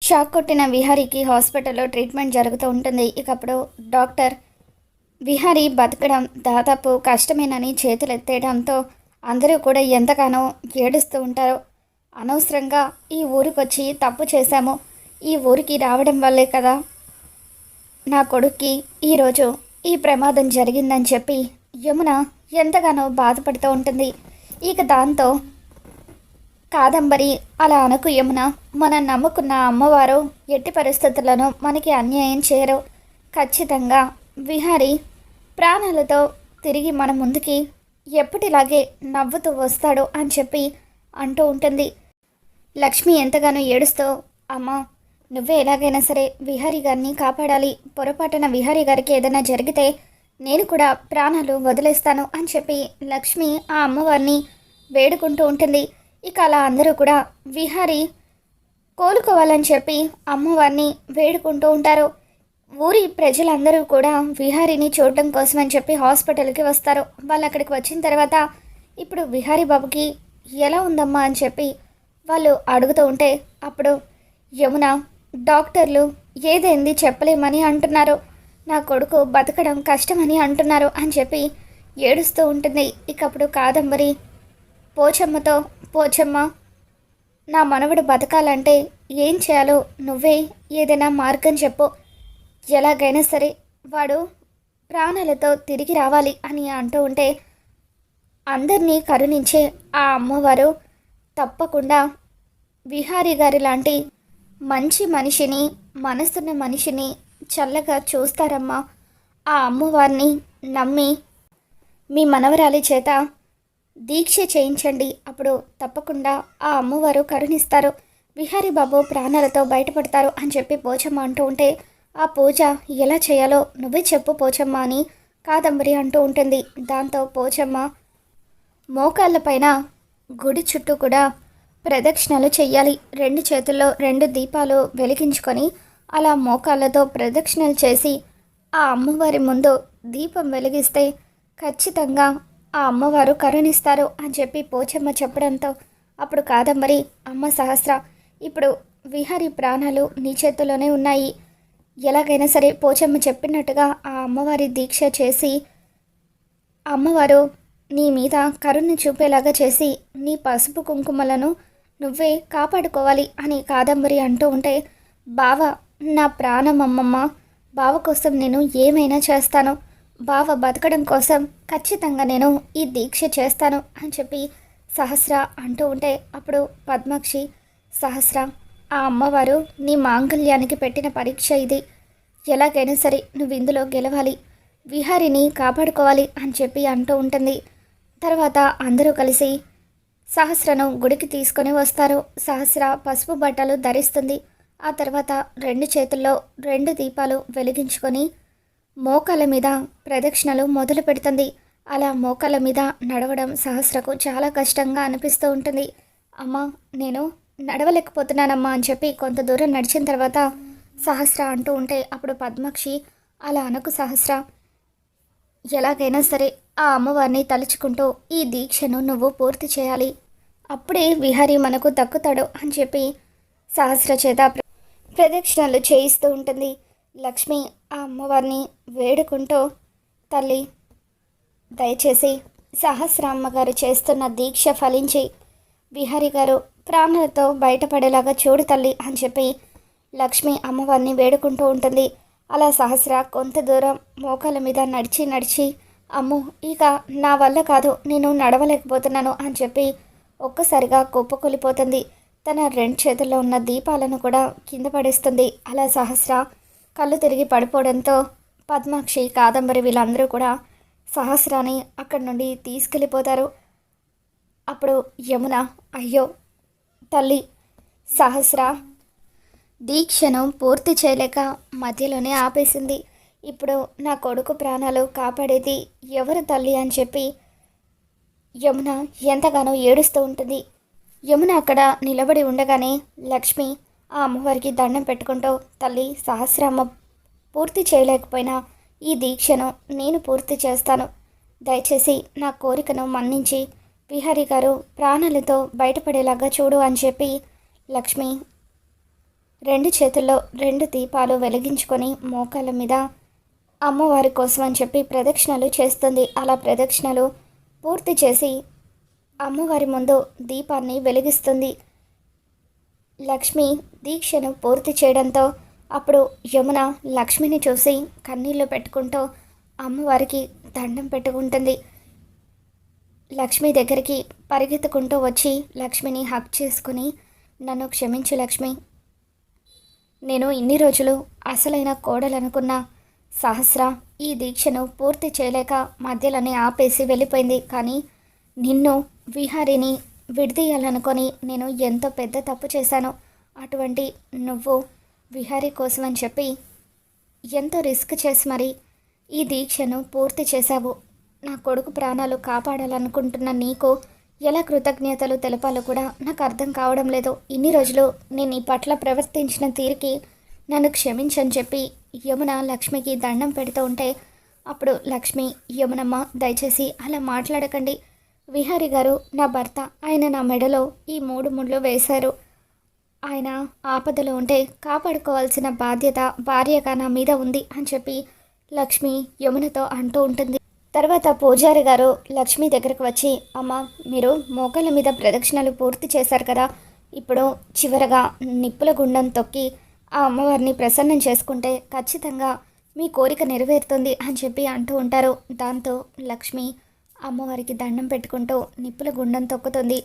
Shock కొట్టిన విహారీకి హాస్పిటల్లో treatment జరుగుతూ ఉంటుంది. ఇకప్పుడు డాక్టర్ విహారీ బతకడం దాదాపు కష్టమేనని చేతులెత్తేయడంతో అందరూ కూడా ఎంతగానో ఏడుస్తూ ఉంటారు. అనవసరంగా ఈ ఊరికొచ్చి తప్పు చేశాము. ఈ ఊరికి రావడం వల్లే కదా నా కొడుక్కి ఈరోజు ఈ ప్రమాదం జరిగిందని చెప్పి యమున ఎంతగానో బాధపడుతూ ఉంటుంది. ఇక దాంతో కాదంబరి అలా అనకు యమున, మనం నమ్ముకున్న అమ్మవారు ఎట్టి పరిస్థితులను మనకి అన్యాయం చేయరు. ఖచ్చితంగా విహారీ ప్రాణాలతో తిరిగి మన ముందుకి ఎప్పటిలాగే నవ్వుతూ వస్తాడు అని చెప్పి అంటూ ఉంటుంది. లక్ష్మి ఎంతగానో ఏడుస్తూ, అమ్మ నువ్వే ఎలాగైనా సరే విహారీ గారిని కాపాడాలి. పొరపాటున విహారీ గారికి ఏదైనా జరిగితే నేను కూడా ప్రాణాలు వదిలేస్తాను అని చెప్పి లక్ష్మి ఆ అమ్మవారిని వేడుకుంటూ ఉంటుంది. ఇక అలా అందరూ కూడా విహారీ కోలుకోవాలని చెప్పి అమ్మవారిని వేడుకుంటూ ఉంటారు. ఊరి ప్రజలందరూ కూడా విహారీని చూడడం కోసం అని చెప్పి హాస్పిటల్కి వస్తారు. వాళ్ళు అక్కడికి వచ్చిన తర్వాత ఇప్పుడు విహారీ బాబుకి ఎలా ఉందమ్మా అని చెప్పి వాళ్ళు అడుగుతూ ఉంటే అప్పుడు యమున, డాక్టర్లు ఏదైంది చెప్పలేమని అంటున్నారు, నా కొడుకు బతకడం కష్టమని అంటున్నారు అని చెప్పి ఏడుస్తూ ఉంటుంది. ఇకప్పుడు కాదంబరి పోచమ్మతో, పోచమ్మ నా మనవడు బతకాలంటే ఏం చేయాలో నువ్వే ఏదైనా మార్గం చెప్పు, ఎలాగైనా సరే వాడు ప్రాణాలతో తిరిగి రావాలి అని అంటూ ఉంటే అందరినీ కరుణించే ఆ అమ్మవారు తప్పకుండా విహారీ గారి లాంటి మంచి మనిషిని, మనసున్న మనిషిని చల్లగా చూస్తారమ్మా. ఆ అమ్మవారిని నమ్మి మీ మనవరాలి చేత దీక్ష చేయించండి, అప్పుడు తప్పకుండా ఆ అమ్మవారు కరుణిస్తారు, విహారీ బాబు ప్రాణాలతో బయటపడతారు అని చెప్పి పోచమ్మ అంటూ ఉంటే ఆ పూజ ఎలా చేయాలో నువ్వే చెప్పు పోచమ్మ అని కాదంబరి అంటూ ఉంటుంది. దాంతో పోచమ్మ మోకాళ్ళ పైన గుడి చుట్టూ కూడా ప్రదక్షిణలు చెయ్యాలి. 2 చేతుల్లో 2 దీపాలు వెలిగించుకొని అలా మోకాళ్ళతో ప్రదక్షిణలు చేసి ఆ అమ్మవారి ముందు దీపం వెలిగిస్తే ఖచ్చితంగా ఆ అమ్మవారు కరుణిస్తారు అని చెప్పి పోచమ్మ చెప్పడంతో అప్పుడు కాదంబరి, అమ్మ సహస్ర, ఇప్పుడు విహారీ ప్రాణాలు నీ చేతుల్లోనే ఉన్నాయి. ఎలాగైనా సరే పోచమ్మ చెప్పినట్టుగా ఆ అమ్మవారి దీక్ష చేసి అమ్మవారు నీ మీద కరుణ చూపేలాగా చేసి నీ పసుపు కుంకుమలను నువ్వే కాపాడుకోవాలి అని కాదంబరి అంటూ ఉంటే, బావ నా ప్రాణం అమ్మమ్మ, బావ కోసం నేను ఏమైనా చేస్తాను, బావ బతకడం కోసం ఖచ్చితంగా నేను ఈ దీక్ష చేస్తాను అని చెప్పి సహస్ర అంటూ ఉంటే అప్పుడు పద్మాక్షి, సహస్ర ఆ అమ్మవారు నీ మాంగళ్యానికి పెట్టిన పరీక్ష ఇది, ఎలాగైనా సరే నువ్వు ఇందులో గెలవాలి, విహారిని కాపాడుకోవాలి అని చెప్పి అంటూ ఉంటుంది. తర్వాత అందరూ కలిసి సహస్రను గుడికి తీసుకొని వస్తారు. సహస్ర పసుపు బట్టలు ధరిస్తుంది. ఆ తర్వాత 2 చేతుల్లో 2 దీపాలు వెలిగించుకొని మోకాళ్ళ మీద ప్రదక్షిణలు మొదలు పెడుతుంది. అలా మోకాళ్ళ మీద నడవడం సహస్రకు చాలా కష్టంగా అనిపిస్తూ ఉంటుంది. అమ్మ నేను నడవలేకపోతున్నానమ్మా అని చెప్పి కొంత దూరం నడిచిన తర్వాత సహస్ర అంటూ ఉంటే అప్పుడు పద్మాక్షి, అలా అనకు సహస్ర, ఎలాగైనా సరే ఆ అమ్మవారిని తలుచుకుంటూ ఈ దీక్షను నువ్వు పూర్తి చేయాలి, అప్పుడే విహారీ మనకు దక్కుతాడు అని చెప్పి సహస్ర చేత ప్రదక్షిణలు చేయిస్తూ ఉంటుంది. లక్ష్మి ఆ అమ్మవారిని వేడుకుంటూ, తల్లి దయచేసి సహస్ర అమ్మగారు చేస్తున్న దీక్ష ఫలించి విహారీ గారు ప్రాణాలతో బయటపడేలాగా చూడు తల్లి అని చెప్పి లక్ష్మి అమ్మవారిని వేడుకుంటూ ఉంటుంది. అలా సహస్ర కొంత దూరం మోకాళ్ళ మీద నడిచి అమ్మో ఇక నా వల్ల కాదు, నేను నడవలేకపోతున్నాను అని చెప్పి ఒక్కసారిగా కుప్పకూలిపోతుంది. తన 2 చేతుల్లో ఉన్న దీపాలను కూడా కింద పడేస్తుంది. అలా సహస్ర కళ్ళు తిరిగి పడిపోవడంతో పద్మాక్షి, కాదంబరి వీళ్ళందరూ కూడా సహస్రాని అక్కడి నుండి తీసుకెళ్ళిపోతారు. అప్పుడు యమున, అయ్యో తల్లి, సహస్ర దీక్షను పూర్తి చేయలేక మధ్యలోనే ఆపేసింది. ఇప్పుడు నా కొడుకు ప్రాణాలు కాపాడేది ఎవరు తల్లి అని చెప్పి యమున ఎంతగానో ఏడుస్తూ ఉంటుంది. యమున అక్కడ నిలబడి ఉండగానే లక్ష్మి ఆ అమ్మవారికి దండం పెట్టుకుంటూ, తల్లి సహస్రమ్మ పూర్తి చేయలేకపోయినా ఈ దీక్షను నేను పూర్తి చేస్తాను, దయచేసి నా కోరికను మన్నించి విహారీ గారు ప్రాణాలతో బయటపడేలాగా చూడు అని చెప్పి లక్ష్మి రెండు చేతుల్లో రెండు దీపాలు వెలిగించుకొని మోకాళ్ళ మీద అమ్మవారి కోసం అని చెప్పి ప్రదక్షిణలు చేస్తుంది. అలా ప్రదక్షిణలు పూర్తి చేసి అమ్మవారి ముందు దీపాన్ని వెలిగిస్తుంది. లక్ష్మి దీక్షను పూర్తి చేయడంతో అప్పుడు యమున లక్ష్మిని చూసి కన్నీళ్లు పెట్టుకుంటూ అమ్మవారికి దండం పెట్టుకుంటుంది. లక్ష్మి దగ్గరికి పరిగెత్తుకుంటూ వచ్చి లక్ష్మిని హగ్ చేసుకుని, నన్ను క్షమించు లక్ష్మి, నేను ఇన్ని రోజులు అసలైన కోడలనుకున్న సహస్ర ఈ దీక్షను పూర్తి చేయలేక మధ్యలోనే ఆపేసి వెళ్ళిపోయింది. కానీ నిన్ను విహారిని విడదీయాలనుకొని నేను ఎంతో పెద్ద తప్పు చేశాను. అటువంటి నువ్వు విహారీ కోసం అని చెప్పి ఎంతో రిస్క్ చేసి మరి ఈ దీక్షను పూర్తి చేశావు. నా కొడుకు ప్రాణాలు కాపాడాలనుకుంటున్న నీకు ఎలా కృతజ్ఞతలు తెలపాలో కూడా నాకు అర్థం కావడం లేదు. ఇన్ని రోజులు నేను నీ పట్ల ప్రవర్తించిన తీరుకి నన్ను క్షమించని చెప్పి యమున లక్ష్మికి దండం పెడుతూ ఉంటే అప్పుడు లక్ష్మి, యమునమ్మ దయచేసి అలా మాట్లాడకండి. విహారీ గారు నా భర్త, ఆయన నా మెడలో ఈ 3 ముళ్ళు వేశారు. ఆయన ఆపదలో ఉంటే కాపాడుకోవాల్సిన బాధ్యత భార్యగా నా మీద ఉంది అని చెప్పి లక్ష్మి యమునతో అంటూ ఉంటుంది. తర్వాత పూజారి గారు లక్ష్మి దగ్గరకు వచ్చి, అమ్మ మీరు మోకాళ్ళ మీద ప్రదక్షిణలు పూర్తి చేశారు కదా, ఇప్పుడు చివరగా నిప్పుల గుండం తొక్కి ఆ అమ్మవారిని ప్రసన్నం చేసుకుంటే ఖచ్చితంగా మీ కోరిక నెరవేరుతుంది అని చెప్పి అంటూ ఉంటారు. దాంతో లక్ష్మి అమ్మవారికి దండం పెట్టుకుంటూ నిప్పుల గుండం తొక్కుతుంది.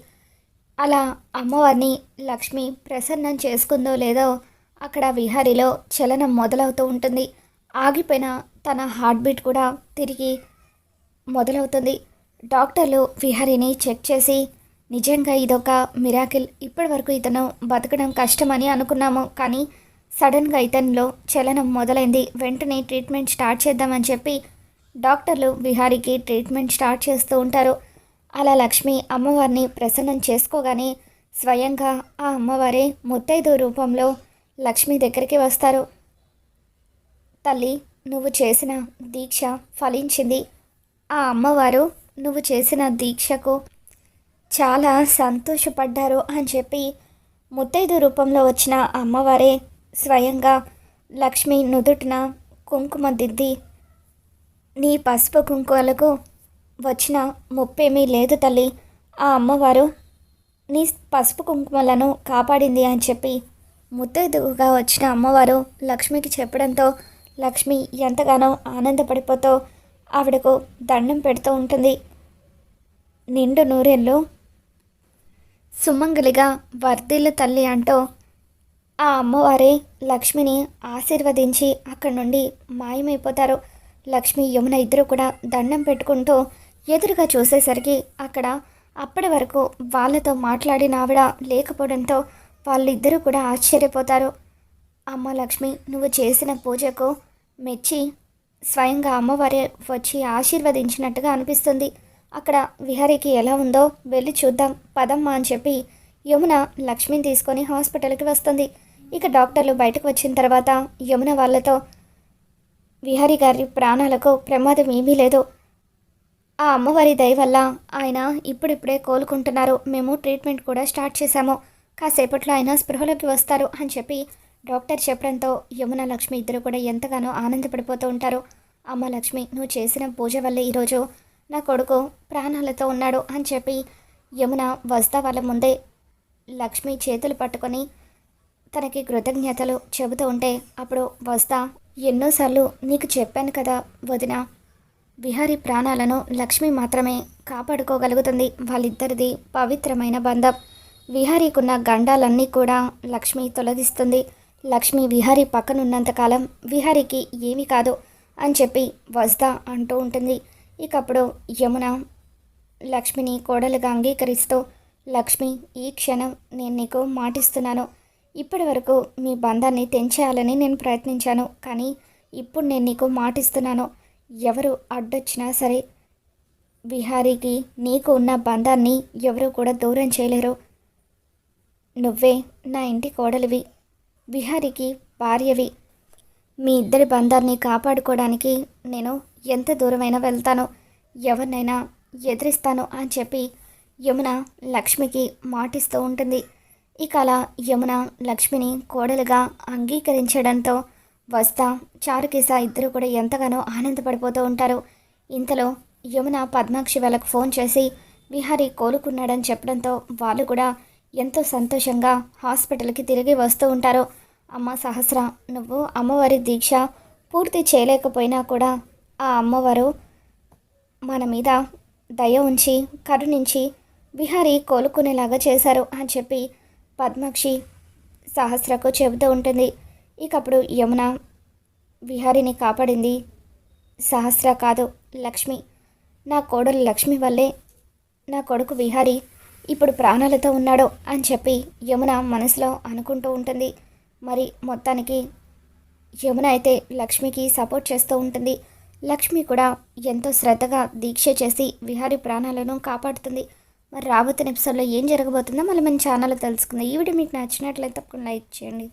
అలా అమ్మవారిని లక్ష్మి ప్రసన్నం చేసుకుందో లేదో అక్కడ విహారీలో చలనం మొదలవుతూ ఉంటుంది. ఆగిపోయిన తన హార్ట్ బీట్ కూడా తిరిగి మొదలవుతుంది. డాక్టర్లు విహారీని చెక్ చేసి, నిజంగా ఇదొక మిరాకిల్, ఇప్పటి వరకు ఇతను బతకడం కష్టమని అనుకున్నాము, కానీ సడన్గా ఇతనిలో చలనం మొదలైంది, వెంటనే ట్రీట్మెంట్ స్టార్ట్ చేద్దామని చెప్పి డాక్టర్లు విహారీకి ట్రీట్మెంట్ స్టార్ట్ చేస్తూ ఉంటారు. అలా లక్ష్మి అమ్మవారిని ప్రసన్నం చేసుకోగానే స్వయంగా ఆ అమ్మవారే ముత్తైదు రూపంలో లక్ష్మి దగ్గరికి వస్తారు. తల్లి, నువ్వు చేసిన దీక్ష ఫలించింది. ఆ అమ్మవారు నువ్వు చేసిన దీక్షకు చాలా సంతోషపడ్డారు అని చెప్పి ముత్తైదు రూపంలో వచ్చిన అమ్మవారే స్వయంగా లక్ష్మి నుదుటిన కుంకుమ దిద్ది, నీ పసుపు కుంకుమలకు వచ్చిన ముప్పేమీ లేదు తల్లి, ఆ అమ్మవారు నీ పసుపు కుంకుమలను కాపాడింది అని చెప్పి ముత్తైదుగా వచ్చిన అమ్మవారు లక్ష్మికి చెప్పడంతో లక్ష్మి ఎంతగానో ఆనందపడిపోతూ ఆవిడకు దండం పెడుతూ ఉంటుంది. నిండు నూరేళ్ళు సుమంగలిగా వర్ధిల్లు తల్లి అంటూ ఆ అమ్మవారే లక్ష్మిని ఆశీర్వదించి అక్కడి నుండి మాయమైపోతారు. లక్ష్మి యమున ఇద్దరు కూడా దండం పెట్టుకుంటూ ఎదురుగా చూసేసరికి అక్కడ అప్పటి వరకు వాళ్ళతో మాట్లాడిన ఆవిడ లేకపోవడంతో వాళ్ళిద్దరూ కూడా ఆశ్చర్యపోతారు. అమ్మ లక్ష్మి, నువ్వు చేసిన పూజకు మెచ్చి స్వయంగా అమ్మవారే వచ్చి ఆశీర్వదించినట్టుగా అనిపిస్తుంది. అక్కడ విహారీకి ఎలా ఉందో వెళ్ళి చూద్దాం పదమ్మా అని చెప్పి యమున లక్ష్మిని తీసుకొని హాస్పిటల్కి వస్తుంది. ఇక డాక్టర్లు బయటకు వచ్చిన తర్వాత యమున వాళ్ళతో, విహారీ గారి ప్రాణాలకు ప్రమాదం ఏమీ లేదు, ఆ అమ్మవారి దయ వల్ల ఆయన ఇప్పుడిప్పుడే కోలుకుంటున్నారు, మేము ట్రీట్మెంట్ కూడా స్టార్ట్ చేశాము, కాసేపట్లో ఆయన స్పృహలోకి వస్తారు అని చెప్పి డాక్టర్ చెప్పడంతో యమున లక్ష్మి ఇద్దరు కూడా ఎంతగానో ఆనందపడిపోతూ ఉంటారు. అమ్మ లక్ష్మి, నువ్వు చేసిన పూజ వల్లే ఈరోజు నా కొడుకు ప్రాణాలతో ఉన్నాడు అని చెప్పి యమున వస్తా వాళ్ళ ముందే లక్ష్మి చేతులు పట్టుకొని తనకి కృతజ్ఞతలు చెబుతూ ఉంటే అప్పుడు వస్తా, ఎన్నోసార్లు నీకు చెప్పాను కదా వదిన, విహారీ ప్రాణాలను లక్ష్మి మాత్రమే కాపాడుకోగలుగుతుంది, వాళ్ళిద్దరిది పవిత్రమైన బంధం, విహారీకున్న గండాలన్నీ కూడా లక్ష్మి తొలగిస్తుంది, లక్ష్మి విహారీ పక్కనున్నంతకాలం విహారీకి ఏమీ కాదు అని చెప్పి వస్తా అంటూ ఉంటుంది. ఇకప్పుడు యమున లక్ష్మిని కోడలుగా అంగీకరిస్తూ, లక్ష్మి ఈ క్షణం నేను నీకు మాటిస్తున్నాను, ఇప్పటి వరకు మీ బంధాన్ని తెంచేయాలని నేను ప్రయత్నించాను, కానీ ఇప్పుడు నేను నీకు మాటిస్తున్నాను, ఎవరు అడ్డొచ్చినా సరే విహారీకి నీకు ఉన్న బంధాన్ని ఎవరూ కూడా దూరం చేయలేరు, నువ్వే నా ఇంటి కోడలివి, విహారీకి భార్యవి, మీ ఇద్దరి బంధాన్ని కాపాడుకోవడానికి నేను ఎంత దూరమైనా వెళ్తాను, ఎవరినైనా ఎదిరిస్తాను అని చెప్పి యమున లక్ష్మికి మాటిస్తూ ఉంటుంది. ఇక అలా యమున లక్ష్మిని కోడలుగా అంగీకరించడంతో వస్తా చారుకేశ ఇద్దరు కూడా ఎంతగానో ఆనందపడిపోతూ ఉంటారు. ఇంతలో యమున పద్మాక్షి వాళ్ళకు ఫోన్ చేసి విహారీ కోలుకున్నాడని చెప్పడంతో వాళ్ళు కూడా ఎంతో సంతోషంగా హాస్పిటల్కి తిరిగి వస్తూ ఉంటారు. అమ్మ సహస్ర, నువ్వు అమ్మవారి దీక్ష పూర్తి చేయలేకపోయినా కూడా ఆ అమ్మవారు మన మీద దయ ఉంచి కరుణించి విహారీ కోలుకునేలాగా చేశారు అని చెప్పి పద్మాక్షి సహస్రకు చెబుతూ ఉంటుంది. ఇకప్పుడు యమున విహారీని కాపాడింది సహస్ర కాదు, లక్ష్మి. నా కోడలు లక్ష్మి వల్లే నా కొడుకు విహారీ ఇప్పుడు ప్రాణాలతో ఉన్నాడు అని చెప్పి యమున మనసులో అనుకుంటూ ఉంటుంది. మరి మొత్తానికి యమున అయితే లక్ష్మికి సపోర్ట్ చేస్తూ ఉంటుంది. లక్ష్మి కూడా ఎంతో శ్రద్ధగా దీక్ష చేసి విహారీ ప్రాణాలను కాపాడుతుంది. మరి రాబోతున్న ఎపిసోడ్లో ఏం జరగబోతుందో మళ్ళీ మన ఛానల్లో తెలుసుకుందాం. ఈ వీడియో మీకు నచ్చినట్లయితే తప్పకుండా లైక్ చేయండి.